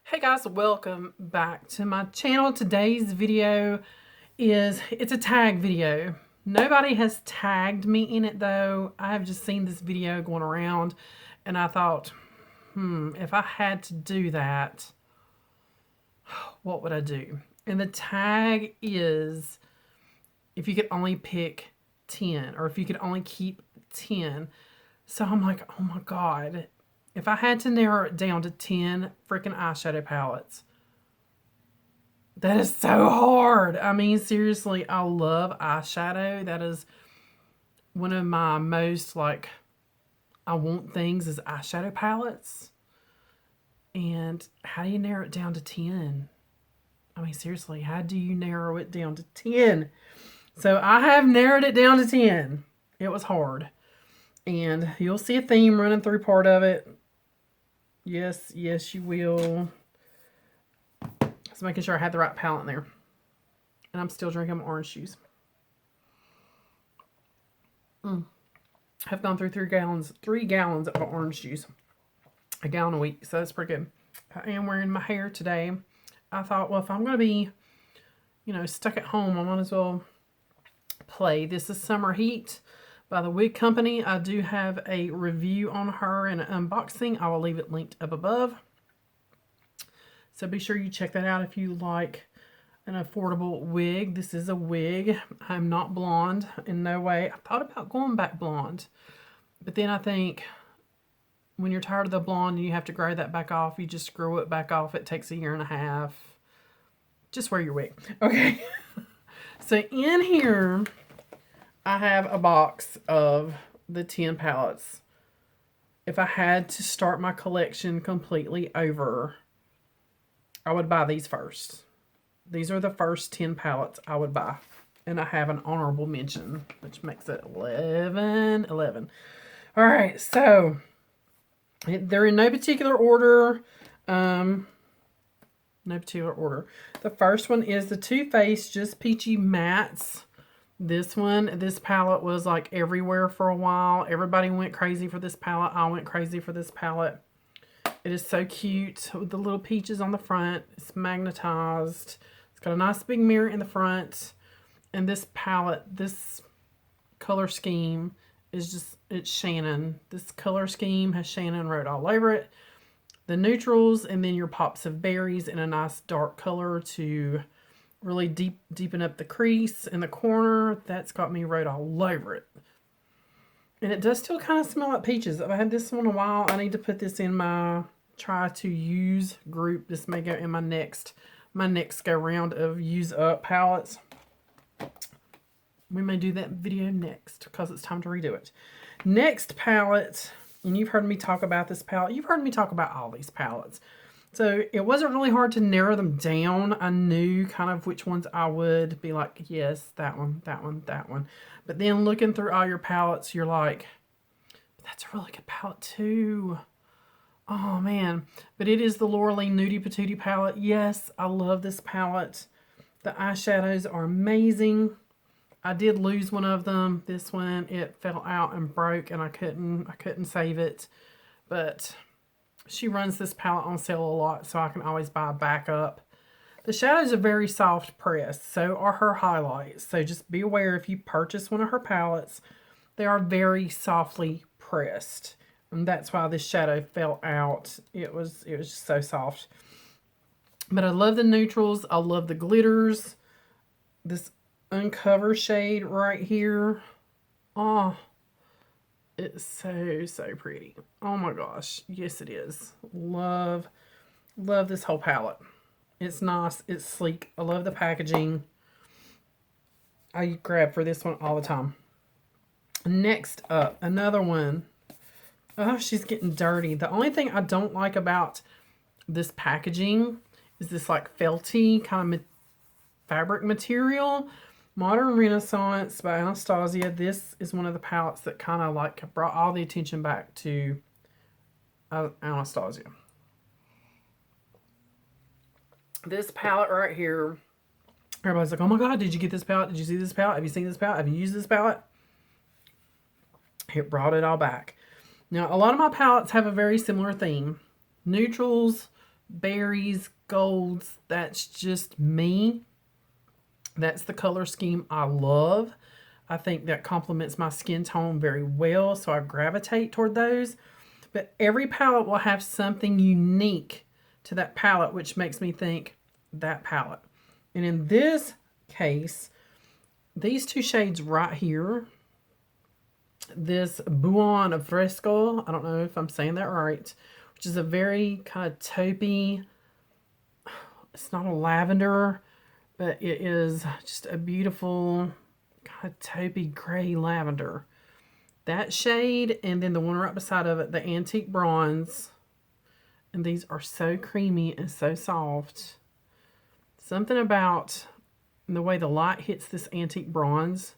Hey guys, welcome back to my channel. Today's video it's a tag video. Nobody has tagged me in it though. I have just seen this video going around and I thought, if I had to do that, what would I do? And the tag is if you could only pick 10 or if you could only keep 10. So I'm like, oh my God, if I had to narrow it down to 10 freaking eyeshadow palettes, that is so hard. I mean, seriously, I love eyeshadow. That is one of my most, I want things is eyeshadow palettes. And how do you narrow it down to 10? I mean, seriously, how do you narrow it down to 10? So I have narrowed it down to 10. It was hard. And you'll see a theme running through part of it. Yes, you will. Just making sure I had the right palette in there. And I'm still drinking my orange juice. I've gone through 3 gallons of orange juice. A gallon a week, so that's pretty good. I am wearing my hair today. I thought, well, if I'm going to be, stuck at home, I might as well play. This is Summer Heat by the Wig Company. I do have a review on her and an unboxing. I will leave it linked up above. So be sure you check that out if you like an affordable wig. This is a wig. I'm not blonde in no way. I thought about going back blonde. But then I think when you're tired of the blonde and you have to grow that back off, you just grow it back off. It takes 1.5 years. Just wear your wig. Okay. So in here, I have a box of the 10 palettes. If I had to start my collection completely over, I would buy these first. These are the first 10 palettes I would buy. And I have an honorable mention, which makes it 11. All right, so they're in no particular order. No particular order. The first one is the Too Faced Just Peachy Mattes. This palette was like everywhere for a while. Everybody went crazy for this palette. I went crazy for this palette. It is so cute with the little peaches on the front. It's magnetized. It's got a nice big mirror in the front. And this palette, this color scheme is just, it's Shannon. This color scheme has Shannon wrote all over it. The neutrals and then your pops of berries in a nice dark color to really deepen up the crease in the corner. That's got me wrote all over it. And it does still kind of smell like peaches. I've had this one a while. I need to put this in my try to use group. This may go in my next go round of use up palettes. We may do that video next because it's time to redo it. Next palette, and you've heard me talk about this palette. You've heard me talk about all these palettes. So it wasn't really hard to narrow them down. I knew kind of which ones I would be like, yes, that one. But then looking through all your palettes, you're like, but that's a really good palette too. Oh man. But it is the Laureline Nudie Patootie palette. Yes, I love this palette. The eyeshadows are amazing. I did lose one of them. This one, it fell out and broke and I couldn't save it. But she runs this palette on sale a lot, so I can always buy a backup. The shadows are very soft pressed, so are her highlights. So just be aware if you purchase one of her palettes, they are very softly pressed. And that's why this shadow fell out. It was just so soft. But I love the neutrals. I love the glitters. This Uncover shade right here. Oh, it's so pretty. Oh my gosh. Yes, it is. Love this whole palette. It's nice. It's sleek. I love the packaging. I grab for this one all the time. Next up, another one. Oh, she's getting dirty. The only thing I don't like about this packaging is this like felty kind of fabric material. Modern Renaissance by Anastasia. This is one of the palettes that kind of like brought all the attention back to Anastasia. This palette right here, everybody's like, oh my God, did you get this palette? Did you see this palette? Have you seen this palette? Have you used this palette? It brought it all back. Now, a lot of my palettes have a very similar theme. Neutrals, berries, golds. That's just me. That's the color scheme I love. I think that complements my skin tone very well, so I gravitate toward those. But every palette will have something unique to that palette, which makes me think that palette. And in this case, these two shades right here, this Buon of Fresco, I don't know if I'm saying that right, which is a very kind of taupey, it's not a lavender, but it is just a beautiful kind of taupey gray lavender. That shade, and then the one right beside of it, the Antique Bronze. And these are so creamy and so soft. Something about the way the light hits this Antique Bronze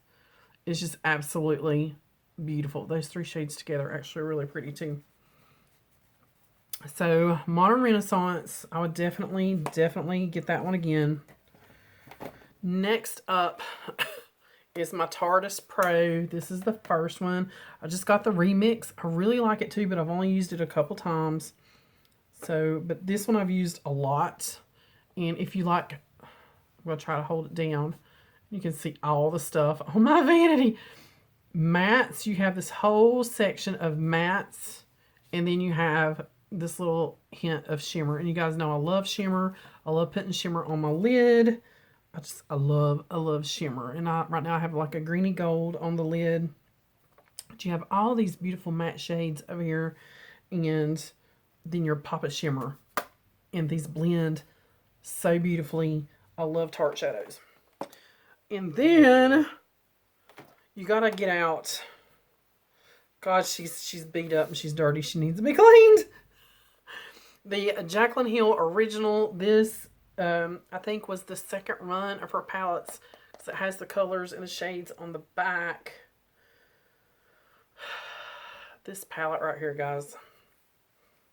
is just absolutely beautiful. Those three shades together are actually really pretty too. So Modern Renaissance, I would definitely get that one again. Next up is my Tardis Pro. This is the first one. I just got the remix. I really like it too, but I've only used it a couple times. So, but this one I've used a lot. And if you like, I'm going to try to hold it down. You can see all the stuff on my vanity. Mattes, you have this whole section of mattes. And then you have this little hint of shimmer. And you guys know I love shimmer. I love putting shimmer on my lid. I love shimmer. And right now I have like a greeny gold on the lid. But you have all these beautiful matte shades over here. And then your pop of shimmer. And these blend so beautifully. I love Tarte shadows. And then you gotta get out. God, she's beat up and she's dirty. She needs to be cleaned. The Jaclyn Hill Original. This I think was the second run of her palettes. So it has the colors and the shades on the back. This palette right here, guys.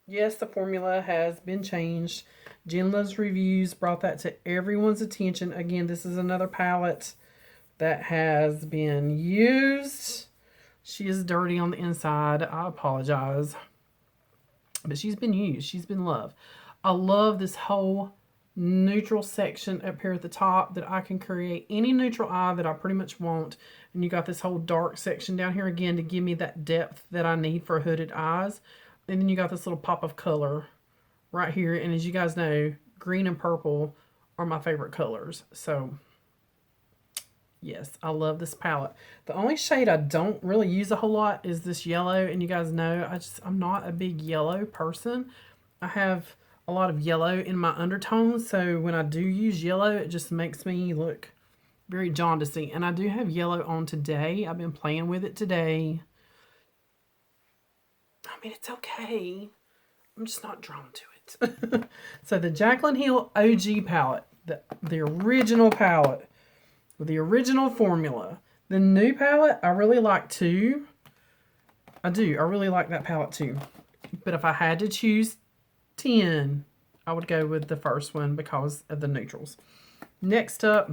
Yes, the formula has been changed. Jen Loves Reviews brought that to everyone's attention. Again, this is another palette that has been used. She is dirty on the inside. I apologize. But she's been used. She's been loved. I love this whole neutral section up here at the top that I can create any neutral eye that I pretty much want. And you got this whole dark section down here again to give me that depth that I need for hooded eyes. And then you got this little pop of color right here. And as you guys know, green and purple are my favorite colors. So, yes, I love this palette. The only shade I don't really use a whole lot is this yellow. And you guys know, I'm not a big yellow person. I have a lot of yellow in my undertones. So when I do use yellow, it just makes me look very jaundicey. And I do have yellow on today. I've been playing with it today. I mean, it's okay. I'm just not drawn to it. So the Jaclyn Hill OG palette, the original palette with the original formula. The new palette, I really like too. I do. I really like that palette too. But if I had to choose 10, I would go with the first one because of the neutrals. Next up,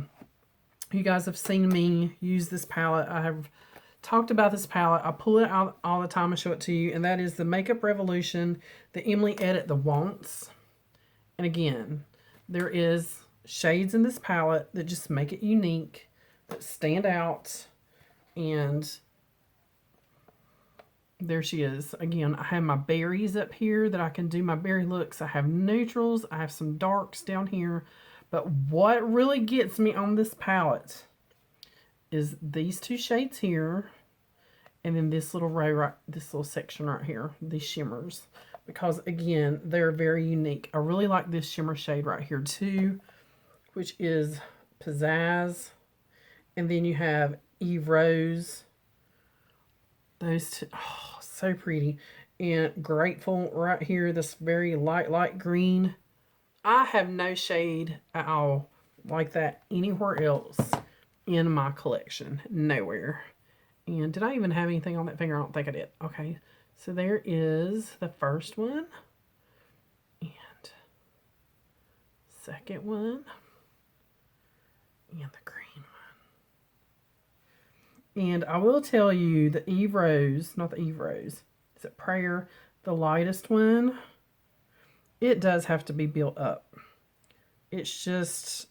you guys have seen me use this palette. I have talked about this palette. I pull it out all the time and show it to you. And that is the Makeup Revolution, the Emily Edit the Wants. And again, there is shades in this palette that just make it unique, that stand out. And there she is. Again, I have my berries up here that I can do my berry looks. I have neutrals. I have some darks down here. But what really gets me on this palette is these two shades here, and then this little row right, this little section right here, these shimmers, because again, they're very unique. I really like this shimmer shade right here too, which is Pizzazz, and then you have Eve Rose. Those two, oh, so pretty. And Grateful right here, this very light green. I have no shade at all like that anywhere else in my collection. Nowhere. And did I even have anything on that finger? I don't think I did. Okay. So there is the first one. And second one. And the green one. And I will tell you the Eve Rose, not the Eve Rose. Is it Prayer? The lightest one it does have to be built up. It's just,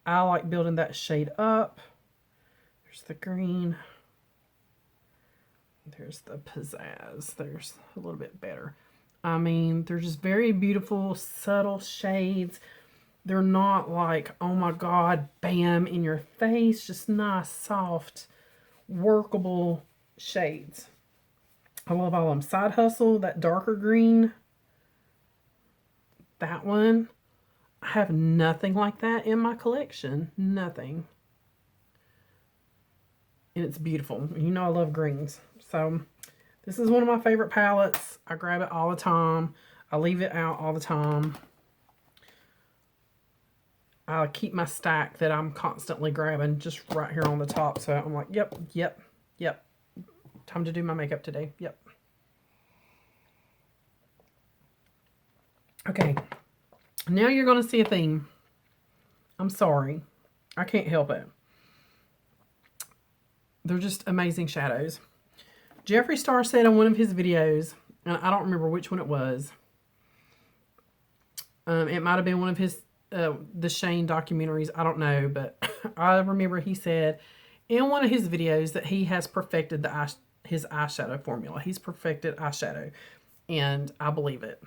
I like building that shade up. There's the green. There's the pizzazz. There's a little bit better. I mean, they're just very beautiful, subtle shades. They're not like, oh my God, bam, in your face. Just nice, soft, workable shades. I love all of them. Side Hustle, that darker green. That one. I have nothing like that in my collection. Nothing. And it's beautiful. You know I love greens. So this is one of my favorite palettes. I grab it all the time. I leave it out all the time. I keep my stack that I'm constantly grabbing just right here on the top. So I'm like, yep, yep, yep. Time to do my makeup today. Yep. Okay. Now you're going to see a theme. I'm sorry. I can't help it. They're just amazing shadows. Jeffree Star said on one of his videos, and I don't remember which one it was. It might have been one of his the Shane documentaries. I don't know, but I remember he said in one of his videos that he has perfected his eyeshadow formula. He's perfected eyeshadow, and I believe it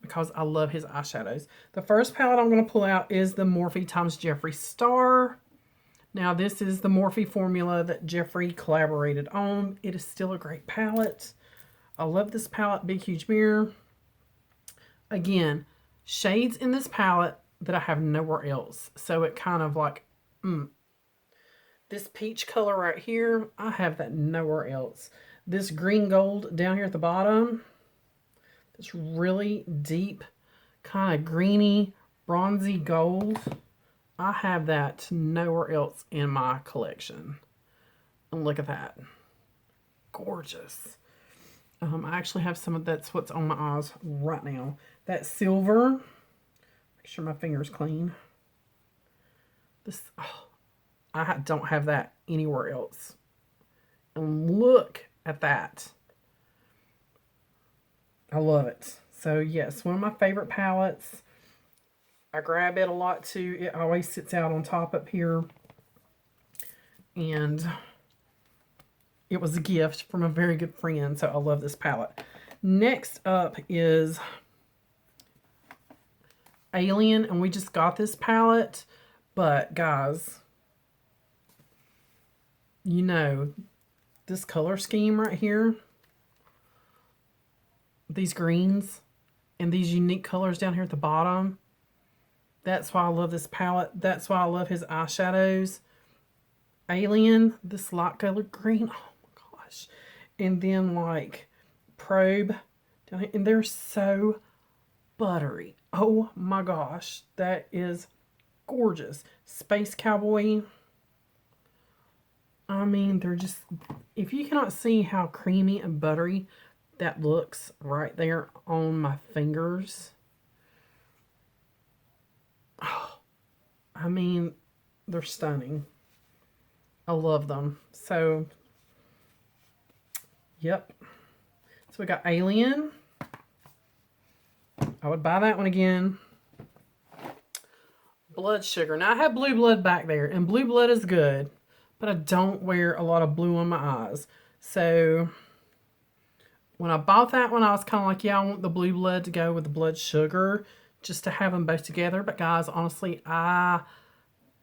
because I love his eyeshadows. The first palette I'm going to pull out is the Morphe times Jeffree Star. Now, this is the Morphe formula that Jeffree collaborated on. It is still a great palette. I love this palette. Big, huge mirror. Again, shades in this palette that I have nowhere else. So it kind of like, this peach color right here, I have that nowhere else. This green gold down here at the bottom, this really deep, kind of greeny, bronzy gold. I have that nowhere else in my collection. And look at that. Gorgeous. I actually have some of that's what's on my eyes right now. That silver. Make sure my finger's clean. This, oh, I don't have that anywhere else. And look at that. I love it. So yes, one of my favorite palettes. I grab it a lot too. It always sits out on top up here. And it was a gift from a very good friend. So I love this palette. Next up is Alien. And we just got this palette. But guys, you know, this color scheme right here. These greens and these unique colors down here at the bottom. That's why I love this palette. That's why I love his eyeshadows. Alien, this light colored green. Oh my gosh. And then like Probe down here. And they're so buttery. Oh my gosh. That is gorgeous. Space Cowboy. I mean, they're just, if you cannot see how creamy and buttery that looks right there on my fingers. Oh, I mean, they're stunning. I love them. So, yep. So we got Alien. I would buy that one again. Blood Sugar. Now, I have Blue Blood back there, and Blue Blood is good, but I don't wear a lot of blue on my eyes. So, when I bought that one, I was kind of like, yeah, I want the Blue Blood to go with the Blood Sugar, just to have them both together. But guys, honestly, I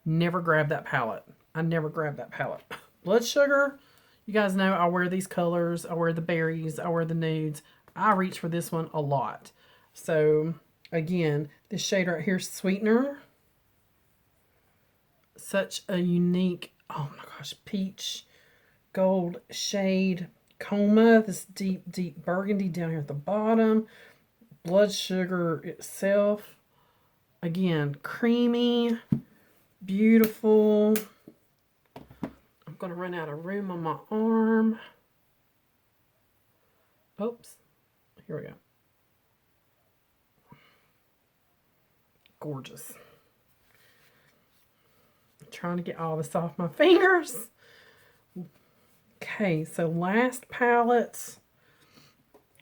never grabbed that palette. I never grabbed that palette. Blood Sugar, you guys know I wear these colors. I wear the berries. I wear the nudes. I reach for this one a lot. So, again, this shade right here, Sweetener. Such a unique, oh my gosh, peach gold shade. Coma, this deep, deep burgundy down here at the bottom. Blood Sugar itself. Again, creamy, beautiful. I'm going to run out of room on my arm. Oops. Here we go. Gorgeous. I'm trying to get all this off my fingers. Okay, so last palette.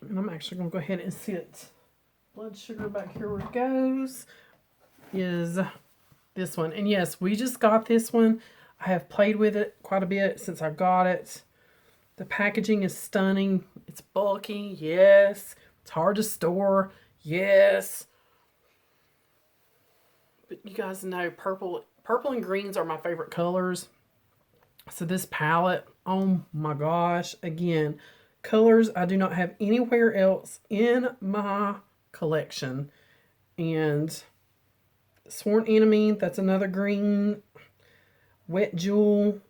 And I'm actually going to go ahead and sit blood sugar back here where it goes is this one. And yes, we just got this one. I have played with it quite a bit since I got it. The packaging is stunning. It's bulky, yes. It's hard to store, yes. But you guys know purple and greens are my favorite colors. So this palette, oh my gosh, again, colors I do not have anywhere else in my collection. And Sworn Enemy, that's another green. Wet Jewel,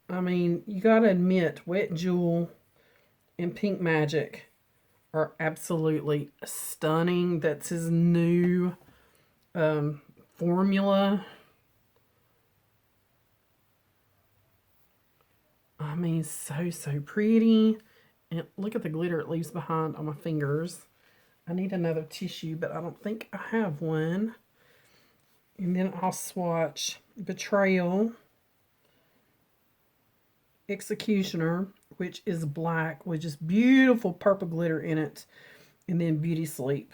I mean, you gotta admit, Wet Jewel and Pink Magic are absolutely stunning. That's his new formula. I mean, so pretty. And look at the glitter it leaves behind on my fingers. I need another tissue, but I don't think I have one. And then I'll swatch Betrayal, Executioner, which is black with just beautiful purple glitter in it, and then Beauty Sleep.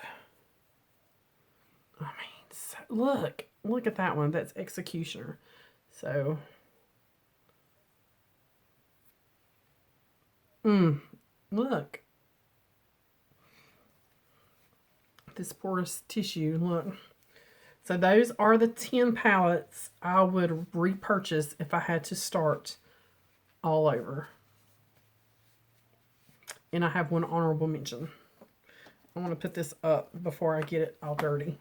I mean, so, look at that one. That's Executioner. So, look. This porous tissue, look. So those are the 10 palettes I would repurchase if I had to start all over. And I have one honorable mention. I want to put this up before I get it all dirty.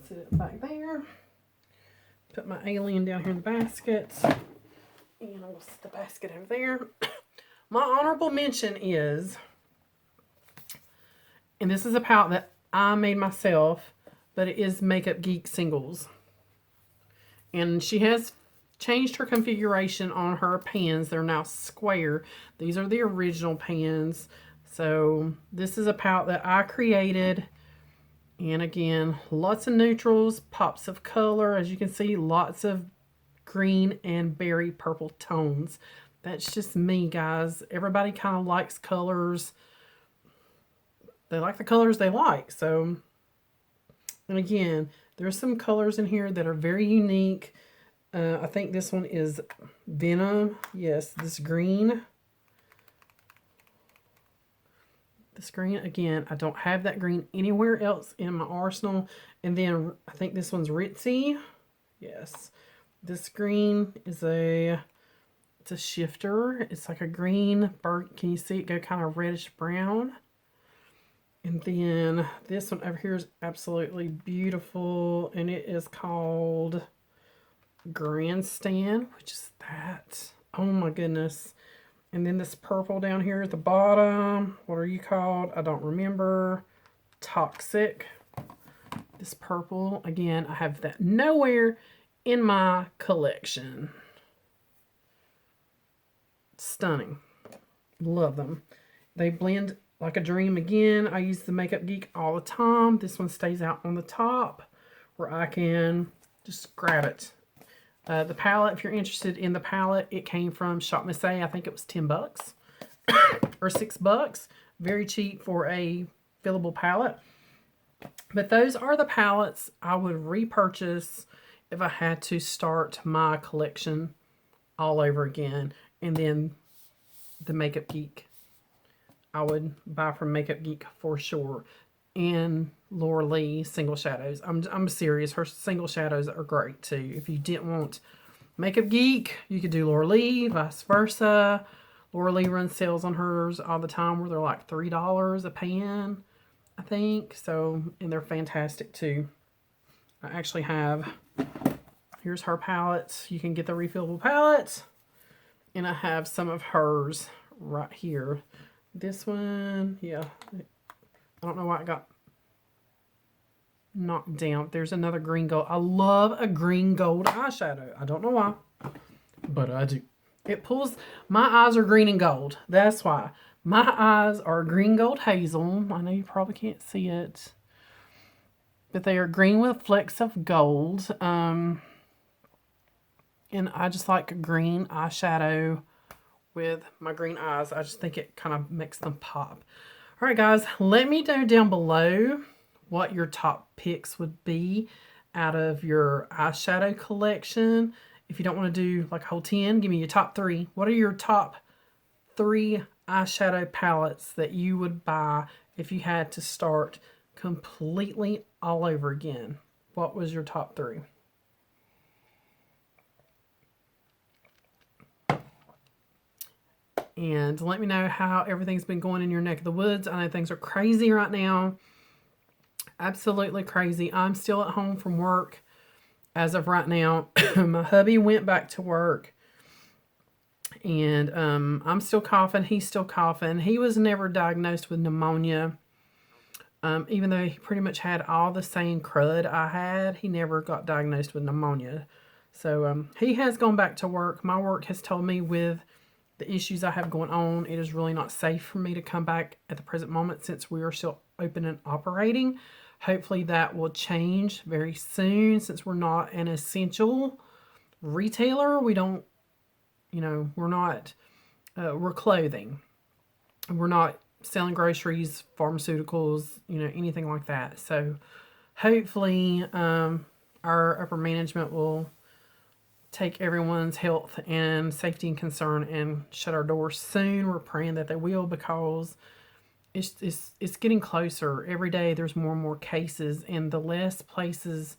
Sit it back there. Put my alien down here in the basket. And I'll set the basket over there. My honorable mention is, and this is a palette that I made myself, but it is Makeup Geek Singles. And she has changed her configuration on her pans. They're now square. These are the original pans. So this is a palette that I created. And again, lots of neutrals, pops of color. As you can see, lots of green and berry purple tones. That's just me, guys. Everybody kind of likes colors. They like the colors they like. So, and again, there's some colors in here that are very unique. I think this one is Venom. Yes, this green. This green, again, I don't have that green anywhere else in my arsenal. And then I think this one's Ritzy. Yes. This green is it's a shifter. It's like a green burnt. Can you see it go kind of reddish brown? And then this one over here is absolutely beautiful. And it is called Grandstand, which is that. Oh my goodness. And then this purple down here at the bottom. What are you called? I don't remember. Toxic. This purple. Again, I have that nowhere in my collection. Stunning. Love them. They blend like a dream again. I use the Makeup Geek all the time. This one stays out on the top where I can just grab it. The palette, if you're interested in the palette, it came from Shop Miss A. I think it was 10 bucks or $6. Very cheap for a fillable palette. But those are the palettes I would repurchase if I had to start my collection all over again. And then the Makeup Geek, I would buy from Makeup Geek for sure. And Laura Lee Single Shadows. I'm serious. Her single shadows are great too. If you didn't want Makeup Geek, you could do Laura Lee, vice versa. Laura Lee runs sales on hers all the time where they're like $3 a pan, I think. So, and they're fantastic too. I actually have, here's her palette. You can get the refillable palette. And I have some of hers right here. This one, yeah. I don't know why it got knocked down. There's another green gold. I love a green gold eyeshadow. I don't know why, but I do. It pulls, my eyes are green and gold. That's why. My eyes are green gold hazel. I know you probably can't see it, but they are green with flecks of gold. And I just like a green eyeshadow with my green eyes. I just think it kind of makes them pop. All right, guys, let me know down below what your top picks would be out of your eyeshadow collection. If you don't want to do like a whole 10, give me your top 3. What are your top 3 eyeshadow palettes that you would buy if you had to start completely all over again? What was your top 3? And let me know how everything's been going in your neck of the woods. I know things are crazy right now. Absolutely crazy. I'm still at home from work as of right now. My hubby went back to work. And I'm still coughing. He's still coughing. He was never diagnosed with pneumonia. Even though he pretty much had all the same crud I had, he never got diagnosed with pneumonia. So he has gone back to work. My work has told me with the issues I have going on, it is really not safe for me to come back at the present moment since we are still open and operating. Hopefully that will change very soon since we're not an essential retailer. We don't, you know, we're not, we're clothing. We're not selling groceries, pharmaceuticals, you know, anything like that. So hopefully our upper management will take everyone's health and safety and concern and shut our doors soon. We're praying that they will, because it's getting closer. Every day there's more and more cases, and the less places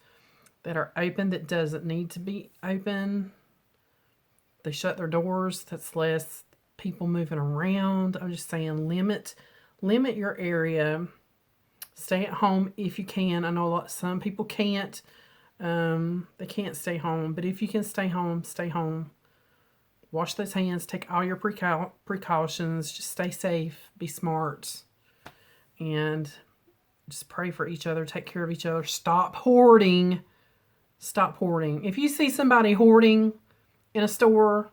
that are open that doesn't need to be open, they shut their doors. That's less people moving around. I'm just saying, limit your area. Stay at home if you can. I know some people can't. They can't stay home, but if you can stay home, stay home. Wash those hands. Take all your precautions. Just stay safe. Be smart. And just pray for each other. Take care of each other. Stop hoarding. Stop hoarding. If you see somebody hoarding in a store,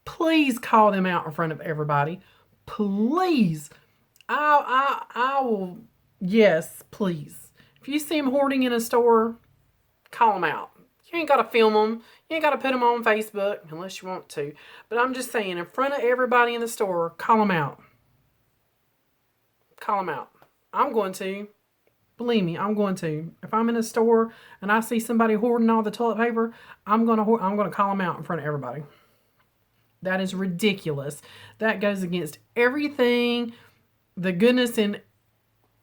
please call them out in front of everybody. Please. I will. Yes, please. If you see them hoarding in a store, call them out. You ain't got to film them. You ain't got to put them on Facebook unless you want to. But I'm just saying, in front of everybody in the store, call them out. Call them out. I'm going to. Believe me, I'm going to. If I'm in a store and I see somebody hoarding all the toilet paper, I'm going to call them out in front of everybody. That is ridiculous. That goes against everything the goodness in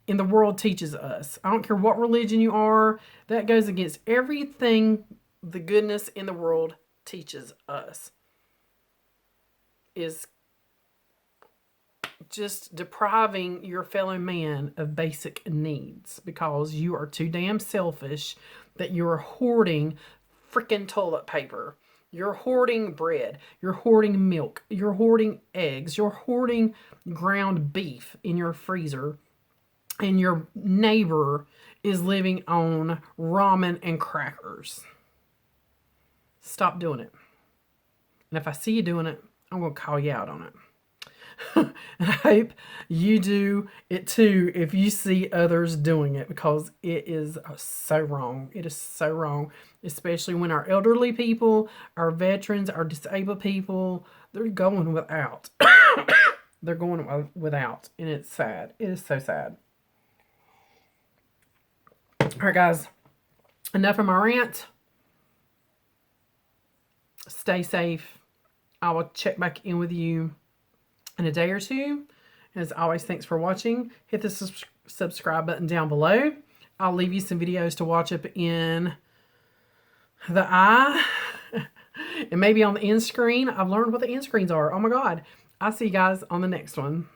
the world teaches us. I don't care what religion you are. That goes against everything the goodness in the world teaches us. Is just depriving your fellow man of basic needs because you are too damn selfish that you're hoarding freaking toilet paper. You're hoarding bread. You're hoarding milk. You're hoarding eggs. You're hoarding ground beef in your freezer. And your neighbor is living on ramen and crackers. Stop doing it. And if I see you doing it, I'm going to call you out on it. And I hope you do it too if you see others doing it, because it is so wrong. It is so wrong, especially when our elderly people, our veterans, our disabled people, they're going without. They're going without, and it's sad. It is so sad. All right, guys, enough of my rant. Stay safe. I will check back in with you in a day or two. As always, thanks for watching. Hit the subscribe button down below. I'll leave you some videos to watch up in the eye and maybe on the end screen. I've learned what the end screens are. Oh my God. I'll see you guys on the next one.